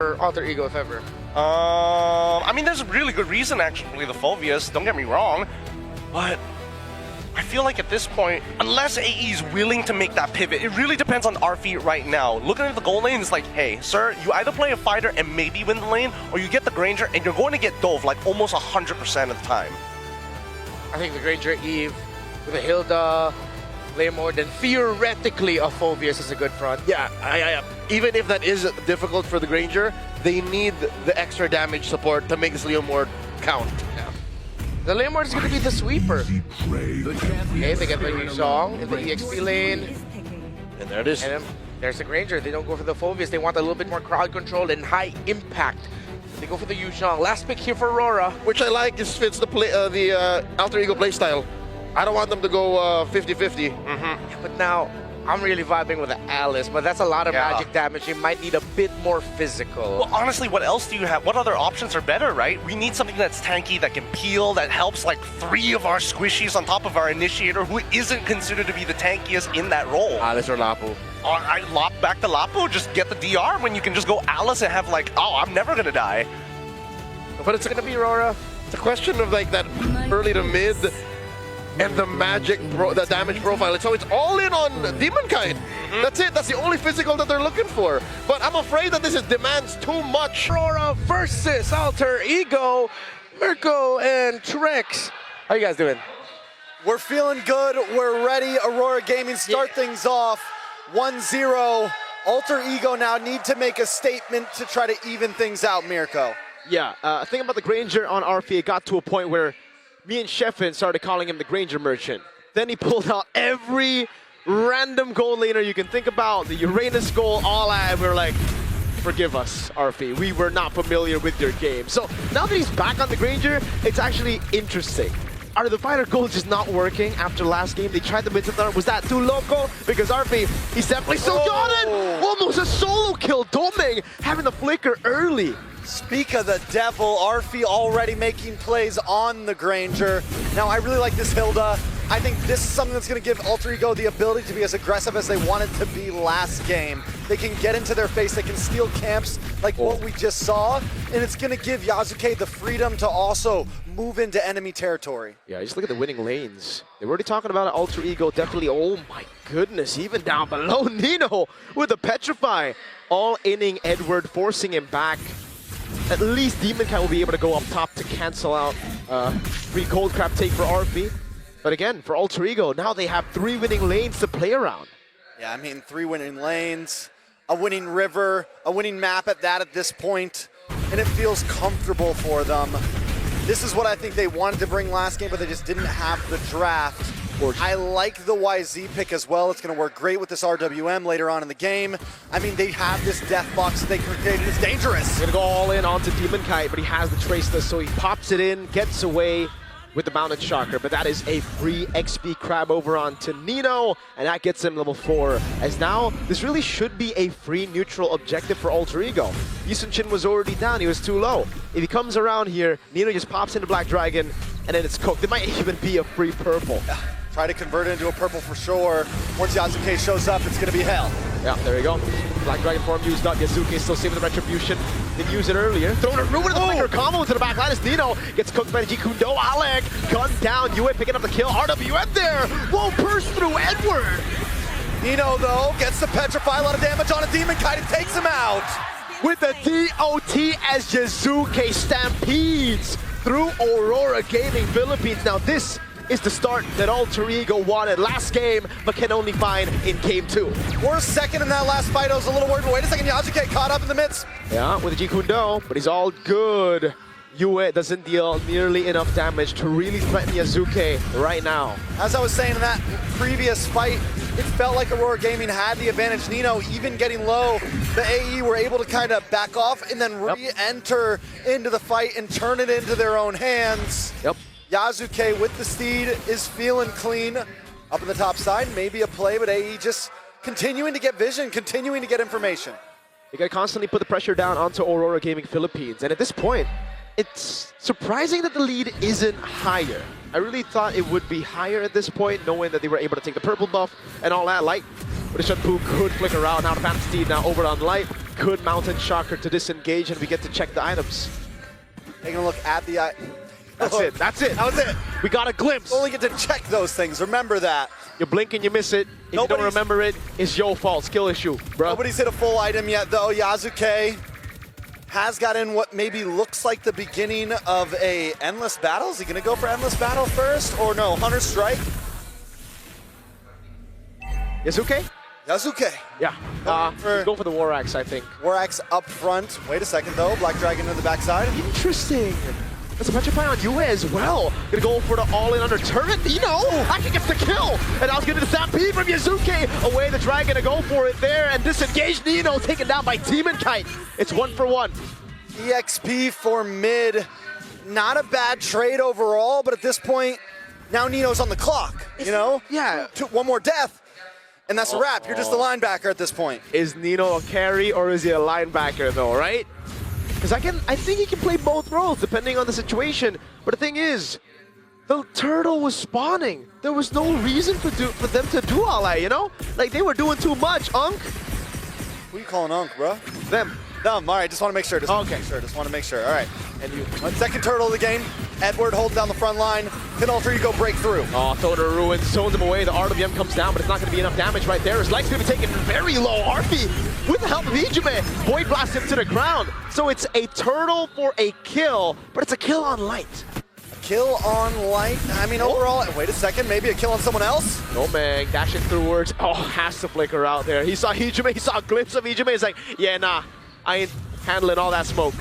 Or alter ego, if ever. I mean, there's a really good reason, actually, the Phobias, don't get me wrong, but I feel like at this point, unless AE is willing to make that pivot, it really depends on RF right now. Looking at the goal lane, it's like, hey, sir, you either play a fighter and maybe win the lane, or you get the Granger and you're going to get dove like almost 100% of the time. I think the Granger Eve with a Hilda, Claymore, then theoretically a Phobias is a good front. Yeah, even if that is difficult for the Granger, they need the extra damage support to make this Leomord count. Yeah. The Claymore is going to be the sweeper. Okay, they get the Yusong in the EXP lane. And there it is. And then there's the Granger. They don't go for the Phobias. They want a little bit more crowd control and high impact. They go for the Yusong. Last pick here for Aurora. Which I like, is fits the alter ego playstyle. I don't want them to go 50-50. But now, I'm really vibing with the Alice, but that's a lot of magic damage. You might need a bit more physical. Well, honestly, what else do you have? What other options are better, right? We need something that's tanky, that can peel, that helps like 3 of our squishies on top of our initiator, who isn't considered to be the tankiest in that role. Alice or Lapu. I lop back to Lapu, just get the DR when you can just go Alice and have like, oh, I'm never gonna die. But it's gonna be Aurora. It's a question of like that early to mid and the the damage profile. So it's all in on Demonkite. That's it. That's the only physical that they're looking for. But I'm afraid that this demands too much. Aurora versus Alter Ego, Mirko and Trex. How you guys doing? We're feeling good. We're ready. Aurora Gaming start things off 1-0. Alter Ego now need to make a statement to try to even things out, Mirko. Yeah, thing about the Granger on RFA, it got to a point where me and Sheffin started calling him the Granger Merchant. Then he pulled out every random goal laner you can think about, the Uranus goal, all that, and we were like, forgive us, RFA, we were not familiar with your game. So now that he's back on the Granger, it's actually interesting. Are the fighter goals just not working after last game? They tried the mid-thunder. Was that too loco? Because RP, he's definitely still got it! Almost a solo kill. Doming having the flicker early. Speak of the devil, Arfi already making plays on the Granger. Now, I really like this Hilda. I think this is something that's going to give Alter Ego the ability to be as aggressive as they wanted to be last game. They can get into their face, they can steal camps like what we just saw, and it's going to give Yasuke the freedom to also move into enemy territory. Yeah, just look at the winning lanes. They were already talking about it, Alter Ego, definitely, oh my goodness, even down below, Nino with the Petrify. All inning Edward, forcing him back. At least Demonkite will be able to go up top to cancel out free cold crab take for RP. But again, for Alter Ego, now they have 3 winning lanes to play around. Yeah, I mean, 3 winning lanes, a winning river, a winning map at that at this point, and it feels comfortable for them. This is what I think they wanted to bring last game, but they just didn't have the draft. I like the YZ pick as well. It's going to work great with this RWM later on in the game. I mean, they have this death box that they created. It's dangerous. He's going to go all in onto Demonkite, but he has the Traceless, so he pops it in, gets away with the Mounted Shocker. But that is a free XP crab over onto Nino, and that gets him level 4. As now, this really should be a free neutral objective for Alter Ego. Yisun Chin was already down, he was too low. If he comes around here, Nino just pops into Black Dragon, and then it's cooked. It might even be a free purple. Try to convert it into a purple for sure. Once Yasuke shows up, it's going to be hell. Yeah, there you go. Black Dragon form used up. Yasuke still saving the Retribution. Didn't use it earlier. Throwing a ruin of the flicker combo into the back line as Nino gets cooked by the Jikundo. Alec, gun down. Yue picking up the kill. RWM there. Whoa, burst through Edward. Nino, though, gets the Petrify. A lot of damage on a Demonkite and takes him out. With the DOT as Yasuke stampedes through Aurora Gaming Philippines. Now this is the start that Alter Ego wanted last game, but can only find in game 2. We're second in that last fight. I was a little worried, but wait a second, Yasuke caught up in the midst. Yeah, with the Jikundo, but he's all good. Yue doesn't deal nearly enough damage to really threaten Yasuke right now. As I was saying in that previous fight, it felt like Aurora Gaming had the advantage. Nino, even getting low, the AE were able to kind of back off and then re-enter into the fight and turn it into their own hands. Yep. Yasuke with the steed is feeling clean. Up in the top side, maybe a play, but AE just continuing to get vision, continuing to get information. You gotta constantly put the pressure down onto Aurora Gaming Philippines, and at this point, it's surprising that the lead isn't higher. I really thought it would be higher at this point, knowing that they were able to take the purple buff and all that. Light with a Shunpu could flick around. Now the Phantom Steed now over on Light. good Mountain Shocker to disengage, and we get to check the items. Taking a look at the eye. That's it. That's it. That was it. We got a glimpse. Only get to check those things. Remember that. You blink and you miss it. If you don't Nobody's- remember it, it's your fault. Skill issue, bro. Nobody's hit a full item yet, though. Yasuke has got in what maybe looks like the beginning of a endless battle. Is he going to go for endless battle first, or no? Hunter Strike. Yasuke? Yasuke. Yeah. Go for the War Axe, I think. War Axe up front. Wait a second, though. Black Dragon to the backside. Interesting. There's a Petrify on Yue as well. Gonna go for the all-in under turret. Nino actually gets the kill. And now it's gonna be the stampede from Yasuke. Away the Dragon to go for it there and disengage Nino, taken down by Demon Kite. It's 1-for-1. EXP for mid. Not a bad trade overall, but at this point, now Nino's on the clock, you know? Yeah. One more death, and that's a wrap. You're just a linebacker at this point. Is Nino a carry or is he a linebacker though, right? Because I think he can play both roles depending on the situation. But the thing is, the turtle was spawning. There was no reason for them to do all that, you know? Like they were doing too much, Unk. Who you calling Unk, bro? Them. Dumb. All right, just want to make sure. Just want to make sure. All right. And you. Second turtle of the game. Edward holding down the front line. Can Alter Ego break through? Oh, Thoda ruins, zones him away. The RWM comes down, but it's not going to be enough damage right there. His light's going to be taken very low. Arfi, with the help of Ijume, Void Blast him to the ground. So it's a turtle for a kill, but it's a kill on light. Kill on light. I mean, overall, wait a second. Maybe a kill on someone else? No man, dashing through words. Oh, has to flicker out there. He saw Ijume, he saw a glimpse of Ijume. He's like, yeah, nah, I ain't handling all that smoke.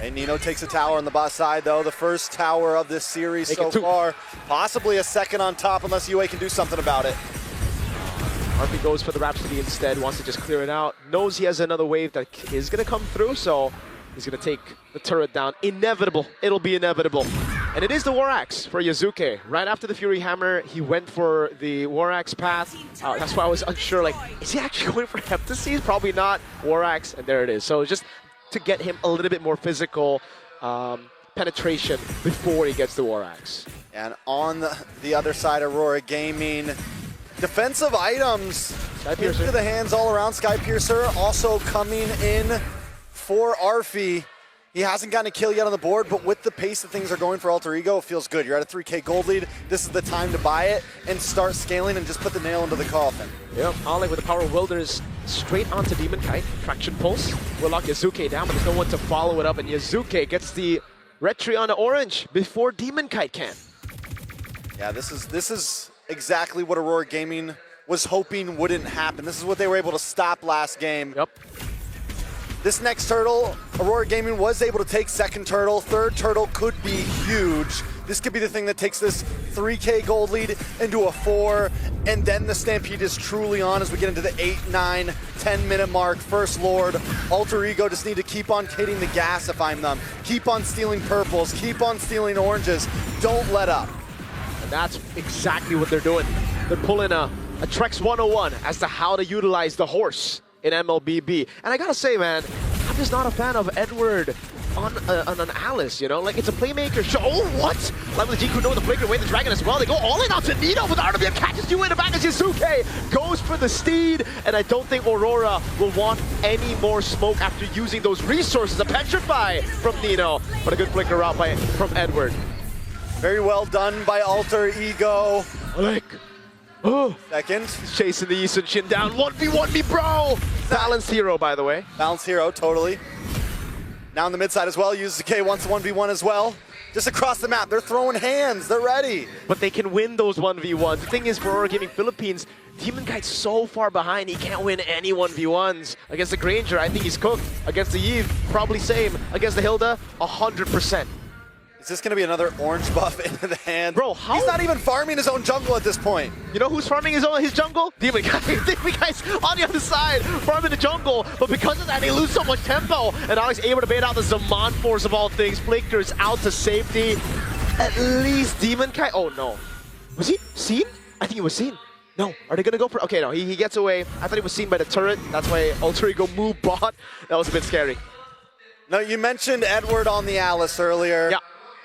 And Nino takes a tower on the bot side, though. The first tower of this series so far. Possibly a second on top unless UA can do something about it. Arfi goes for the Rhapsody instead, wants to just clear it out. Knows he has another wave that is going to come through, so he's going to take the turret down. Inevitable. It'll be inevitable. And it is the War Axe for Yasuke. Right after the Fury Hammer, he went for the War Axe path. That's why I was unsure, like, is he actually going for Heptaseed? Probably not. War Axe, and there it is. So just to get him a little bit more physical penetration before he gets the War Axe. And on the other side, Aurora Gaming, defensive items into the hands all around. Skypiercer also coming in for Arfi. He hasn't gotten a kill yet on the board, but with the pace that things are going for Alter Ego, it feels good. You're at a 3K gold lead. This is the time to buy it and start scaling and just put the nail into the coffin. Yep, Oleg with the power of Wilderness straight onto Demon Kite. Traction Pulse will lock Yasuke down, but there's no one to follow it up, and Yasuke gets the Retri on the orange before Demon Kite can. Yeah, this is exactly what Aurora Gaming was hoping wouldn't happen. This is what they were able to stop last game. Yep. This next turtle, Aurora Gaming was able to take second turtle. Third turtle could be huge. This could be the thing that takes this 3K gold lead into a 4, and then the Stampede is truly on as we get into the 8, 9, 10 minute mark. First Lord, Alter Ego just need to keep on hitting the gas if I'm them. Keep on stealing purples, keep on stealing oranges. Don't let up. And that's exactly what they're doing. They're pulling a Trex 101 as to how to utilize the horse in MLBB. And I gotta say, man, I'm just not a fan of Edward on an Alice, you know? Like, it's a playmaker show. Oh, what? Lovely G-Crew knowing the flicker away the Dragon as well. They go all in onto Nino with RWM, catches you in the back as Yasuke goes for the steed. And I don't think Aurora will want any more smoke after using those resources. A Petrify from Nino, but a good flicker out from Edward. Very well done by Alter Ego. Alec. Oh. Second. Chasing the Yisun Shin down. 1v1 me, bro! Balanced hero, by the way. Balanced hero, totally. Now on the mid side as well, Yuzuke wants 1v1 as well. Just across the map, they're throwing hands, they're ready. But they can win those 1v1s. The thing is, for Aurora Gaming Philippines, Demon Kite's so far behind, he can't win any 1v1s. Against the Granger, I think he's cooked. Against the Eve, probably same. Against the Hilda, 100%. Is this going to be another orange buff into the hand? Bro, how? He's not even farming his own jungle at this point. You know who's farming his jungle? Demon Kite. Demon Kite's on the other side, farming the jungle. But because of that, they lose so much tempo. And Alex able to bait out the Zaman Force of all things. Flickers out to safety. At least Demon Kite. Oh, no. Was he seen? I think he was seen. No. Are they going to go for... Okay, no. He gets away. I thought he was seen by the turret. That's why Alter Ego move bot. That was a bit scary. No, you mentioned Edward on the Alice earlier. Yeah.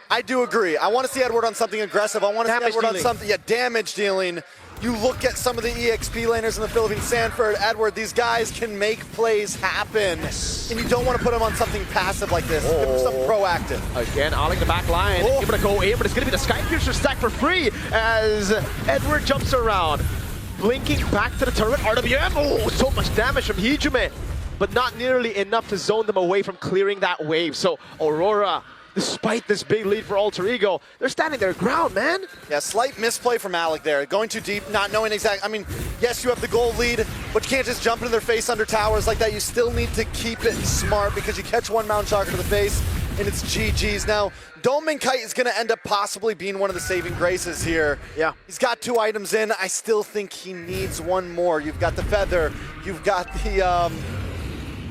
I do agree. I want to see Edward on something aggressive. I want to see Edward on something, damage dealing. You look at some of the EXP laners in the Philippines, Sanford, Edward, these guys can make plays happen. And you don't want to put them on something passive like this. Give them something proactive. Again, Alec the back line, Oh. able to go in, but it's going to be the Sky Piercer stack for free as Edward jumps around. Blinking back to the turret, RWM, oh, so much damage from Hijume, but not nearly enough to zone them away from clearing that wave. So Aurora, despite this big lead for Alter Ego, they're standing their ground, man. Yeah, slight misplay from Alec there. Going too deep, not knowing exactly. I mean, yes, you have the gold lead, but you can't just jump into their face under towers like that. You still need to keep it smart because you catch one Mount Chakra to the face, and it's GG's. Now, Dome Kite is going to end up possibly being one of the saving graces here. Yeah. He's got 2 items in. I still think he needs one more. You've got the Feather. You've got the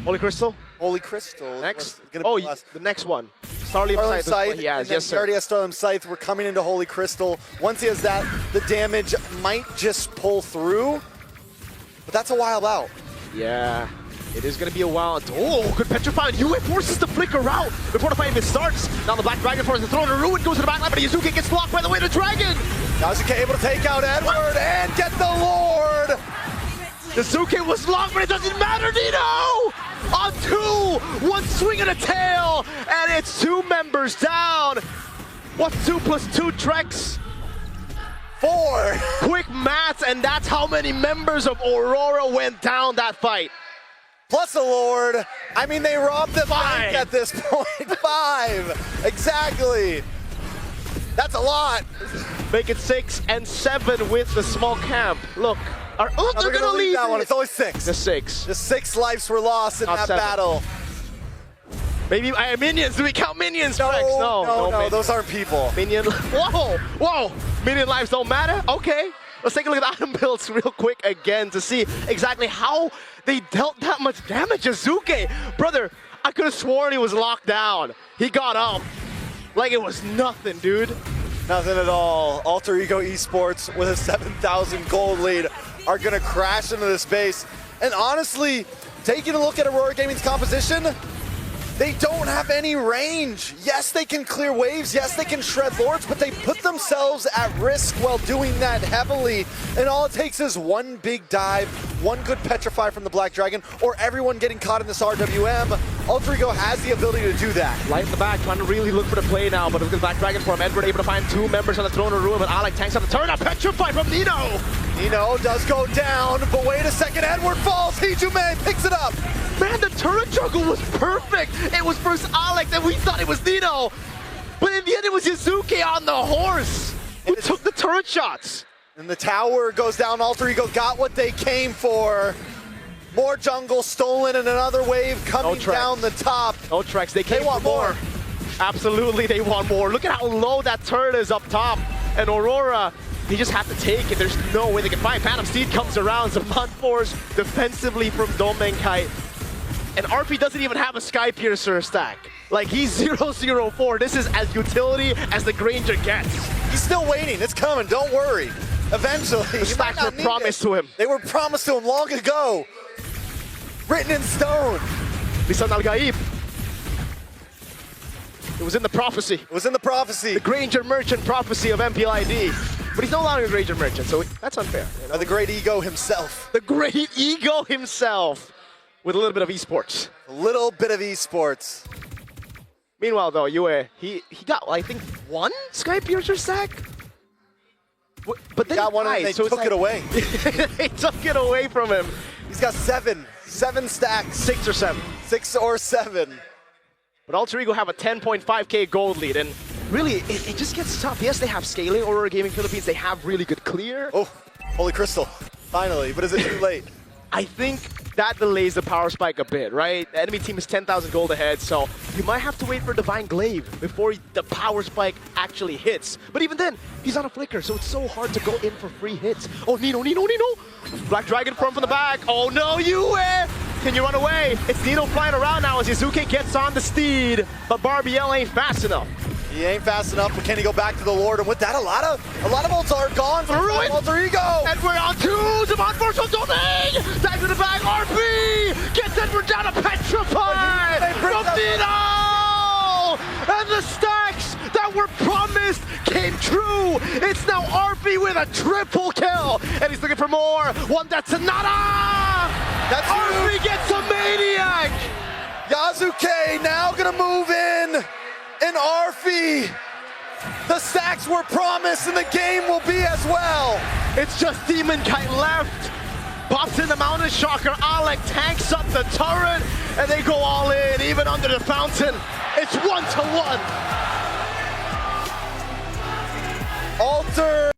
Holy Crystal, Holy Crystal. next. Gonna be Oh, the last. the next one. Starlight Starlight Scythe. Scythe, He has, and then yes, he sir. already has Starlight Scythe. We're coming into Holy Crystal. Once he has that, the damage might just pull through, but that's a while out. Yeah, it is going to be a while. Oh, good Petrify. Yue forces the flicker out before the fight even starts. Now the Black Dragon forces the throw to Ruin, goes to the back line, but Yuzuki gets blocked by the way to Dragon. Yasuke able to take out Edward and get the Lord. Yuzuki was locked, but it doesn't matter, Nino! On 2, 1 swing and a tail, and it's 2 members down. What's 2 plus 2 Trex? 4. Quick maths, and that's how many members of Aurora went down that fight. Plus the Lord. I mean, they robbed the 5. bank at this point. 5. Exactly. That's a lot. Make it 6 and 7 with the small camp. Look, they're gonna leave that one. it. It's only 6. The 6. The 6 lives were lost in Not that 7. battle. Maybe minions. Do we count minions? No, Trex? no, minions. those aren't people. Minion. Whoa! Minion lives don't matter? Okay. Let's take a look at the item builds real quick again to see exactly how they dealt that much damage. Azuke, brother, I could have sworn he was locked down. He got up like it was nothing, dude. Nothing at all. Alter Ego Esports with a 7,000 gold lead are going to crash into this base. And honestly, taking a look at Aurora Gaming's composition, they don't have any range. Yes, they can clear waves. Yes, they can shred lords, but they put themselves at risk while doing that heavily. And all it takes is one big dive, one good petrify from the Black Dragon, or everyone getting caught in this RWM. Alter Ego has the ability to do that. Light in the back, trying to really look for the play now, but look at the Black Dragon form. Edward able to find 2 members on the throne of ruin, but Alec tanks on the turn. A petrify from Nino! Nino does go down, but wait a second, Edward falls. Hijume picks it up. Man, the turret juggle was perfect. It was first Alec, then we thought it was Nino. But in the end, it was Yuzuki on the horse who took the turret shots. And the tower goes down. Alter Ego got what they came for. More jungle stolen and another wave coming Trex. down the top. No Trex, they came want for more. Absolutely, they want more. Look at how low that turret is up top. And Aurora, they just have to take it. There's no way they can fight. Phantom Steed comes around. Zaman Force defensively from Domenkite. And RP doesn't even have a Sky Piercer stack. Like, he's 0-0-4. This is as utility as the Granger gets. He's still waiting. It's coming. Don't worry. Eventually. The stacks were promised to him. They were promised to him long ago. Written in stone. Lisan Al-Gaib. It was in the prophecy. It was in the prophecy. The Granger Merchant prophecy of MPLID. But he's no longer a Granger Merchant, so that's unfair. You know? The great ego himself. The great ego himself with a little bit of esports. A little bit of esports. Meanwhile, though, Yue, he got, I think, 1 Sky Piercer stack? But then Got one and they so it's took it away. they took it away from him. He's got 7 stacks. 6 or 7. 6 or 7. But Alter Ego have a 10.5k gold lead, and really, it just gets tough. Yes, they have scaling. Aurora Gaming Philippines, they have really good clear. Oh, Holy Crystal. Finally, but is it too late? I think that delays the power spike a bit, right? The enemy team is 10,000 gold ahead, so you might have to wait for Divine Glaive before the power spike actually hits. But even then, he's on a flicker, so it's so hard to go in for free hits. Oh, Nino! Black Dragon form from the back. Oh no, Yue! Can you run away? It's Nino flying around now as Yuzuki gets on the steed, but Barbiel ain't fast enough. He ain't fast enough, but can he go back to the Lord? And with that, a lot of ults are gone from Ruin. Alter Ego. And we're on 2, Zaman Force on Domain! Dive to the back, RP! Gets Edward down to Petrify! They bring From that- Nino! And the stacks that were promised came true. It's now RP with a triple kill, and he's looking for more. One that's nada. That's RP gets a maniac. Yazuke now gonna move in, and Arfi. The stacks were promised, and the game will be as well. It's just Demon Kite left. Pops in the Mountain Shocker. Alec tanks up the turret, and they go all in, even under the fountain. It's 1-1. Alter.